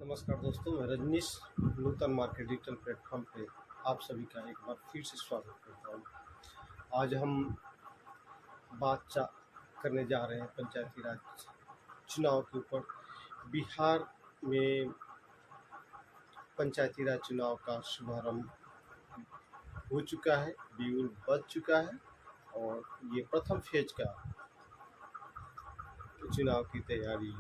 नमस्कार दोस्तों, मैं रजनीश नूतन मार्केट डिजिटल प्लेटफॉर्म पे आप सभी का एक बार फिर से स्वागत करता हूँ। आज हम करने जा रहे हैं पंचायती राज चुनाव के ऊपर। बिहार में पंचायती राज चुनाव का शुभारंभ हो चुका है, बिगुल बज चुका है और ये प्रथम फेज का चुनाव की तैयारी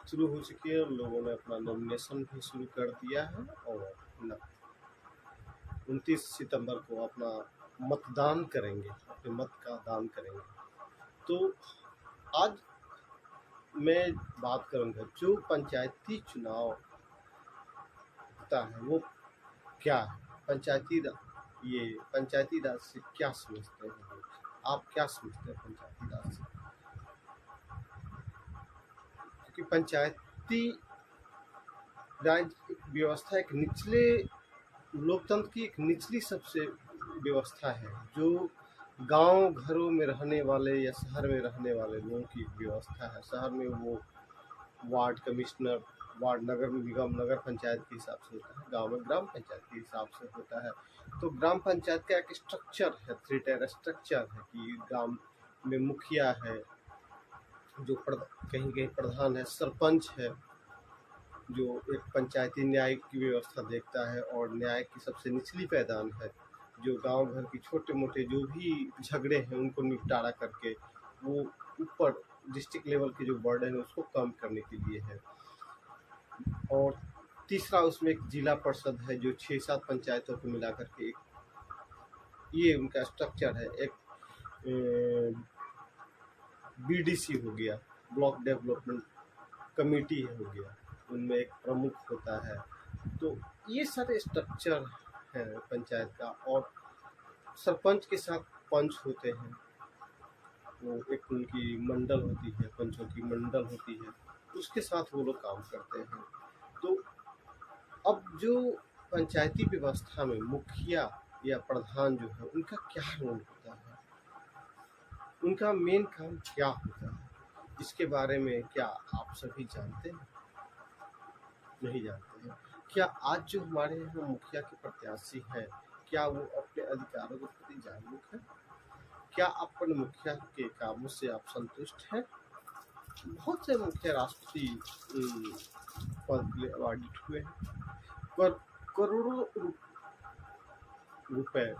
शुरू हो चुकी है। लोगों ने अपना नॉमिनेशन भी शुरू कर दिया है और 29 सितंबर को अपना मतदान करेंगे, अपने मत का दान करेंगे। तो आज मैं बात करूंगा जो पंचायती चुनाव होता है वो क्या है, ये पंचायती राज से क्या समझते हैं लोग? आप क्या समझते हैं पंचायती राज से? क्योंकि पंचायती राज व्यवस्था एक निचले लोकतंत्र की एक निचली सबसे व्यवस्था है, जो गांव घरों में रहने वाले या शहर में रहने वाले लोगों की व्यवस्था है। शहर में वो वार्ड कमिश्नर, वार्ड नगर निगम, नगर पंचायत के हिसाब से होता है, गांव में ग्राम पंचायत के हिसाब से होता है। तो ग्राम पंचायत का एक स्ट्रक्चर है, 3 टायर स्ट्रक्चर है कि ग्राम में मुखिया है, जो कहीं कहीं प्रधान है, सरपंच है जो एक पंचायती न्याय की व्यवस्था देखता है और न्याय की सबसे निचली पैदान है, जो गांव भर की छोटे मोटे जो भी झगड़े हैं उनको निपटारा करके वो ऊपर डिस्ट्रिक्ट लेवल के जो बर्डन है उसको कम करने के लिए है। और तीसरा उसमें एक जिला परिषद है जो 6-7 पंचायतों को मिला करके एक ये उनका स्ट्रक्चर है। एक बीडीसी हो गया, ब्लॉक डेवलपमेंट कमेटी हो गया, उनमें एक प्रमुख होता है। तो ये सारे स्ट्रक्चर है पंचायत का। और सरपंच के साथ पंच होते हैं, वो एक उनकी मंडल होती है, पंचों की मंडल होती है, उसके साथ वो लोग काम करते हैं। तो अब जो पंचायती व्यवस्था में मुखिया या प्रधान जो है उनका क्या रोल होता है, उनका मेन काम क्या होता है, इसके बारे में क्या आप सभी जानते हैं? नहीं जानते हैं। क्या आज जो हमारे यहाँ मुखिया के प्रत्याशी हैं, क्या वो अपने अधिकारों के प्रति जागरूक है? क्या अपने मुखिया के कामों से आप संतुष्ट हैं? बहुत से मुखिया राष्ट्रपति पद के लिए अवार्डित हुए हैं, करोड़ों रुपए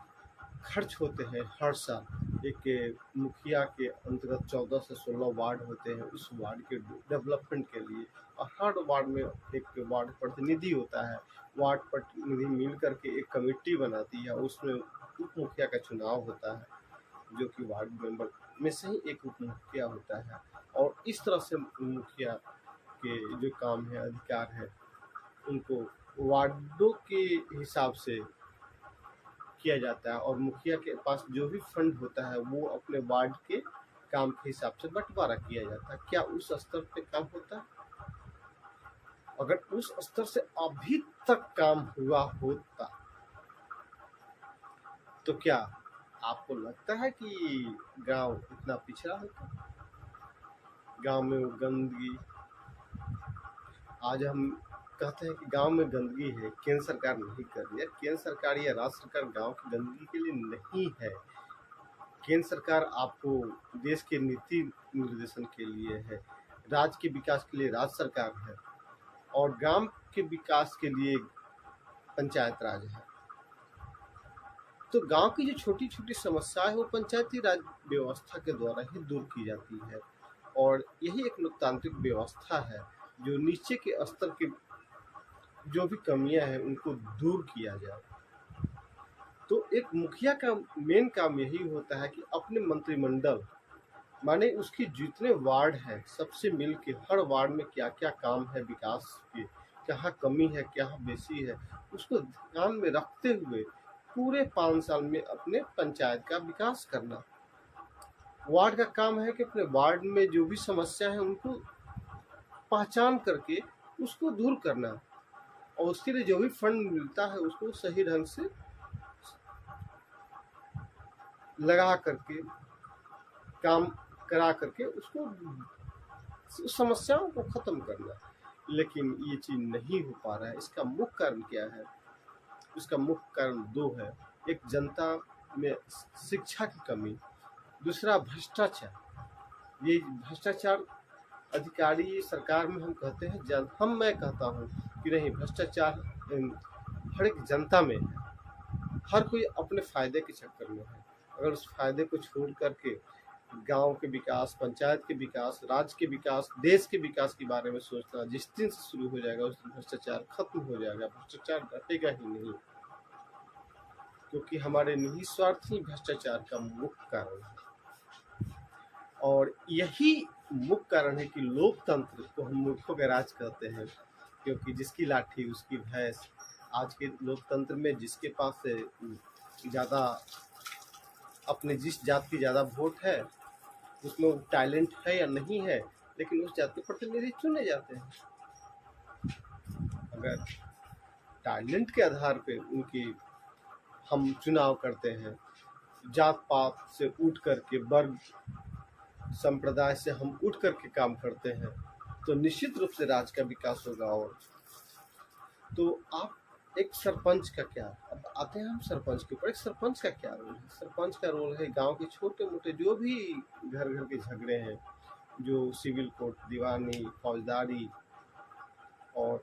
खर्च होते हैं हर साल। एक मुखिया के अंतर्गत 14 से 16 वार्ड होते हैं, उस वार्ड के डेवलपमेंट के लिए, और हर वार्ड में एक वार्ड प्रतिनिधि होता है। वार्ड प्रतिनिधि मिल करके एक कमेटी बनाती है, उसमें उप मुखिया का चुनाव होता है, जो कि वार्ड मेंबर में से ही एक उप मुखिया होता है। और इस तरह से मुखिया के जो काम है, अधिकार है, उनको वार्डों के हिसाब से किया जाता है और मुखिया के पास जो भी फंड होता है वो अपने वार्ड के काम के हिसाब से बंटवारा किया जाता है। क्या उस स्तर पे काम होता है? अगर उस स्तर से अभी तक काम हुआ होता तो क्या आपको लगता है कि गांव इतना पिछड़ा होता? गांव में वो गंदगी, आज हम कहते हैं कि गांव में गंदगी है, केंद्र सरकार नहीं कर रही है। केंद्र सरकार या राज्य सरकार गांव की गंदगी के लिए नहीं है। केंद्र सरकार आपको देश के नीति निर्देशन के लिए है, राज्य के विकास के लिए राज्य सरकार है और ग्राम के विकास के लिए पंचायत राज है। तो गांव की जो छोटी छोटी समस्याएं है वो पंचायती राज व्यवस्था के द्वारा ही दूर की जाती है। और यही एक लोकतांत्रिक व्यवस्था है जो नीचे के स्तर के जो भी कमियां हैं उनको दूर किया जाए। तो एक मुखिया का मेन काम यही होता है कि अपने मंत्रिमंडल, माने उसकी जितने वार्ड हैं सबसे मिल के हर वार्ड में क्या क्या काम है विकास के, क्या कमी है क्या बेसी है, उसको ध्यान में रखते हुए पूरे 5 साल में अपने पंचायत का विकास करना। वार्ड का काम है कि अपने वार्ड में जो भी समस्या है उनको पहचान करके उसको दूर करना और उसके लिए जो भी फंड मिलता है उसको सही ढंग से लगा करके, काम करा करके उसको समस्याओं को खत्म करना। लेकिन ये चीज़ नहीं हो पा रहा है। इसका मुख्य कारण क्या है? इसका मुख्य कारण दो है। एक, जनता में शिक्षा की कमी, दूसरा भ्रष्टाचार। ये भ्रष्टाचार अधिकारी सरकार में हम कहते हैं, मैं कहता हूँ कि नहीं, भ्रष्टाचार हर एक जनता में है। हर कोई अपने फायदे के चक्कर में है। अगर उस फायदे को छोड़ करके गांव के विकास, पंचायत के विकास, राज्य के विकास, देश के विकास के बारे में सोचना जिस दिन से शुरू हो जाएगा, उस दिन भ्रष्टाचार खत्म हो जाएगा। भ्रष्टाचार घटेगा ही नहीं, क्योंकि हमारे निहित स्वार्थ ही भ्रष्टाचार का मुख्य कारण है। और यही मुख्य कारण है कि लोकतंत्र को हम मूर्खों का राज कहते हैं, क्योंकि जिसकी लाठी उसकी भैंस। आज के लोकतंत्र में जिसके पास ज़्यादा, अपने जिस जात की ज़्यादा वोट है, उसमें टैलेंट है या नहीं है, लेकिन उस जात के प्रतिनिधि चुने जाते हैं। अगर टैलेंट के आधार पे उनकी हम चुनाव करते हैं, जात पात से उठ करके, वर्ग संप्रदाय से हम उठ करके काम करते हैं, तो निश्चित रूप से राज्य का विकास होगा। और तो आप, एक सरपंच का क्या, अब आते हैं हम सरपंच के ऊपर। एक सरपंच का क्या रोल है? सरपंच का रोल है गांव के छोटे मोटे जो भी घर घर के झगड़े हैं, जो सिविल कोर्ट, दीवानी, फौजदारी और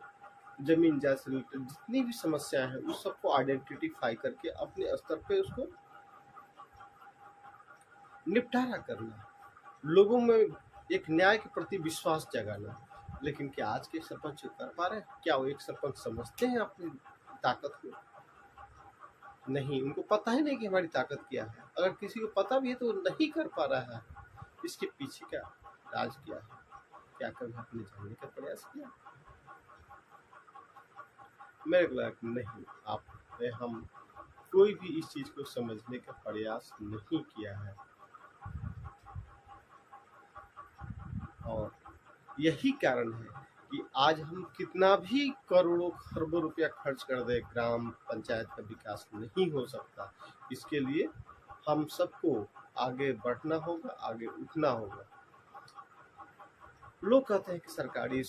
जमीन जायदाद से रिलेटेड जितनी भी समस्याएं हैं, उस सबको आइडेंटिफाई करके अपने स्तर पे उसको निपटारा करना, लोगों में एक न्याय के प्रति विश्वास जगाना। लेकिन क्या आज के सरपंच कर पा रहे हैं? क्या वो एक सरपंच समझते हैं अपनी ताकत को? नहीं, उनको पता ही नहीं कि हमारी ताकत क्या है। अगर किसी को पता भी है तो वो नहीं कर पा रहा है। इसके पीछे का राज क्या है? क्या कभी आपने जानने का प्रयास किया? मेरे को लगा नहीं, आपने हम कोई भी इस चीज को समझने का प्रयास नहीं किया है। और यही कारण है कि आज हम कितना भी करोड़ों खरबों रुपया खर्च कर दे, ग्राम पंचायत का विकास नहीं हो सकता। इसके लिए हम सबको आगे बढ़ना होगा, आगे उठना होगा। लोग कहते हैं कि सरकारी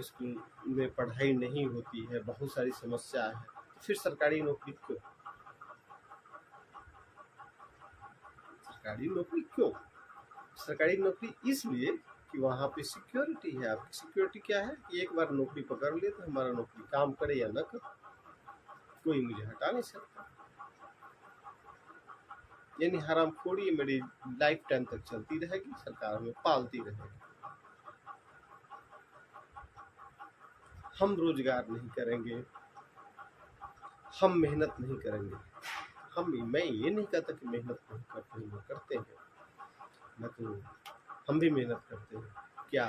स्कूल में पढ़ाई नहीं होती है, बहुत सारी समस्या है, तो फिर सरकारी नौकरी क्यों? सरकारी नौकरी क्यों? सरकारी नौकरी इसलिए कि वहाँ पे सिक्योरिटी है। आपकी सिक्योरिटी क्या है कि एक बार नौकरी पकड़ ले तो हमारा नौकरी काम करे या न करे, कोई मुझे हटा नहीं सकता। यानी हरामखोरी मेरी लाइफ टाइम तक चलती रहेगी, सरकार हमें पालती रहेगी। हम रोजगार नहीं करेंगे, हम मेहनत नहीं करेंगे। मैं ये नहीं कहता कि मेहनत नहीं करते हैं, वो करते हैं, मैं तो, हम भी मेहनत करते हैं। क्या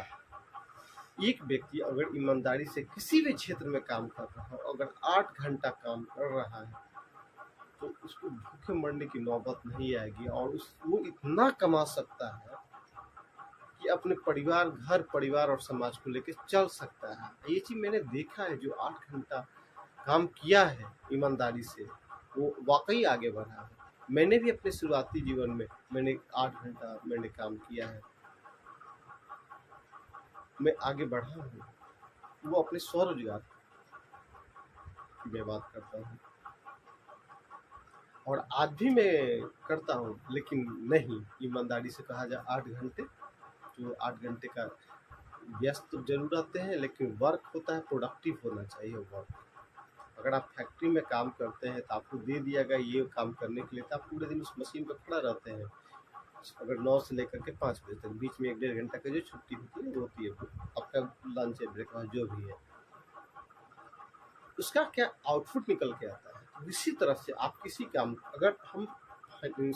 एक व्यक्ति अगर ईमानदारी से किसी भी क्षेत्र में काम कर रहा है, अगर 8 घंटा काम कर रहा है, तो उसको भूखे मरने की नौबत नहीं आएगी। और वो इतना कमा सकता है कि अपने परिवार, घर परिवार और समाज को लेकर चल सकता है। ये चीज़ मैंने देखा है, जो 8 घंटा काम किया है ईमानदारी से, वो वाकई आगे बढ़ा है। मैंने भी अपने शुरुआती जीवन में मैंने 8 घंटा मैंने काम किया है, मैं आगे बढ़ा हूँ। वो अपने स्वरोजगार की मैं बात करता हूँ, और आज भी मैं करता हूँ। लेकिन नहीं, ईमानदारी से कहा जाए 8 घंटे, तो 8 घंटे का व्यस्त तो जरूर रहते हैं, लेकिन वर्क होता है, प्रोडक्टिव होना चाहिए वर्क। अगर आप फैक्ट्री में काम करते हैं तो आपको दे दिया गया ये काम करने के लिए, तो आप पूरे दिन उस मशीन पर खड़ा रहते हैं। अगर 9 से लेकर के 5 बजे तक, बीच में 1-1.5 घंटा का जो छुट्टी होती है वो होती है, आपका लंच है, ब्रेकफास्ट जो भी है, उसका क्या आउटपुट निकल के आता है। तो इसी तरह से आप किसी काम, अगर हम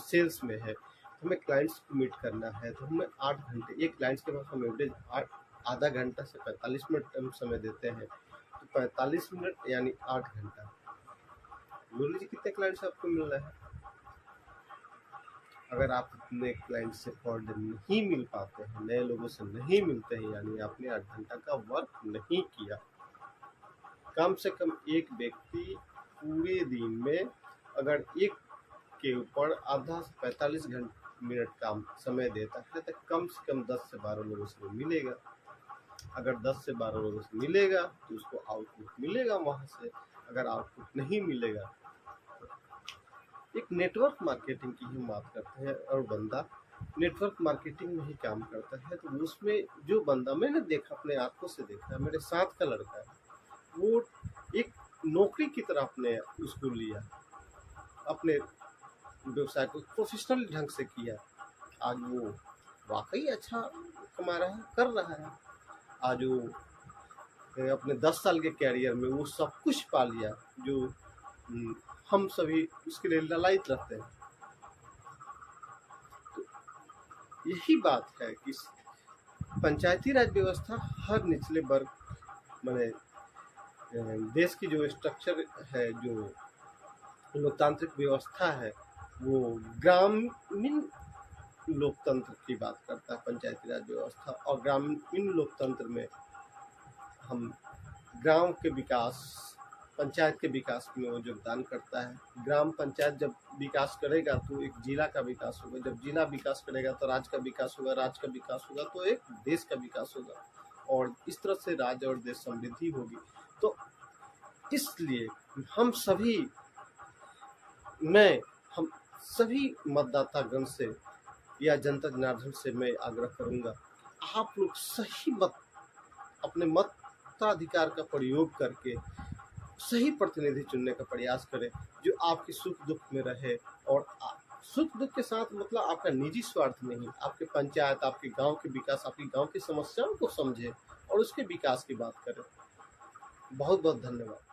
सेल्स में है, हमें क्लाइंट्स को मीट करना है, तो हमें 8 घंटे, एक क्लाइंट्स के पास हम एवरेज आधा घंटा से 45 मिनट हम समय देते हैं, तो 45 मिनट यानी 8 घंटा। बोल लीजिए कितने क्लाइंट्स आपको मिल रहे हैं। अगर आप अपने क्लाइंट से पर डे नहीं मिल पाते हैं, नए लोगों से नहीं मिलते हैं, यानी आपने 8 घंटा का वर्क नहीं किया। कम से कम एक व्यक्ति पूरे दिन में अगर एक के ऊपर आधा से 45 मिनट काम समय देता है, तो कम से कम 10 से 12 लोगों से मिलेगा। अगर 10 से 12 लोगों से मिलेगा तो उसको आउटपुट मिलेगा वहाँ से। अगर आउटपुट नहीं मिलेगा, एक नेटवर्क मार्केटिंग की ही बात करते हैं, और बंदा नेटवर्क मार्केटिंग में ही काम करता है। तो उसमें जो बंदा मैंने देखा, अपने आंखों से देखा, मेरे साथ का लड़का है, वो एक नौकरी की तरह अपने उसको लिया, अपने व्यवसाय को प्रोफेशनल ढंग से किया। आज वो वाकई अच्छा कमा रहा है, कर रहा है। आज वो अपने 10 साल के कैरियर में वो सब कुछ पा लिया जो हम सभी उसके लिए ललायत रहते हैं। तो यही बात है कि पंचायती राज व्यवस्था हर निचले वर्ग, माने देश की जो स्ट्रक्चर है, जो लोकतांत्रिक व्यवस्था है, वो ग्रामीण लोकतंत्र की बात करता है पंचायती राज व्यवस्था। और ग्रामीण लोकतंत्र में हम गांव के विकास, पंचायत के विकास में वो योगदान करता है। ग्राम पंचायत जब विकास करेगा तो एक जिला का विकास होगा, जब जिला विकास करेगा तो राज्य का विकास होगा, राज्य का विकास होगा तो एक देश का विकास होगा, और इस तरह से राज्य और देश समृद्धि होगी। तो इसलिए हम सभी मतदातागण से या जनता जनार्दन से मैं आग्रह करूंगा, आप लोग सही मत, अपने मताधिकार का प्रयोग करके सही प्रतिनिधि चुनने का प्रयास करें, जो आपके सुख दुख में रहे। और सुख दुख के साथ मतलब आपका निजी स्वार्थ नहीं, आपके पंचायत, आपके गांव के विकास, आपकी गांव की समस्याओं को समझे और उसके विकास की बात करें। बहुत बहुत धन्यवाद।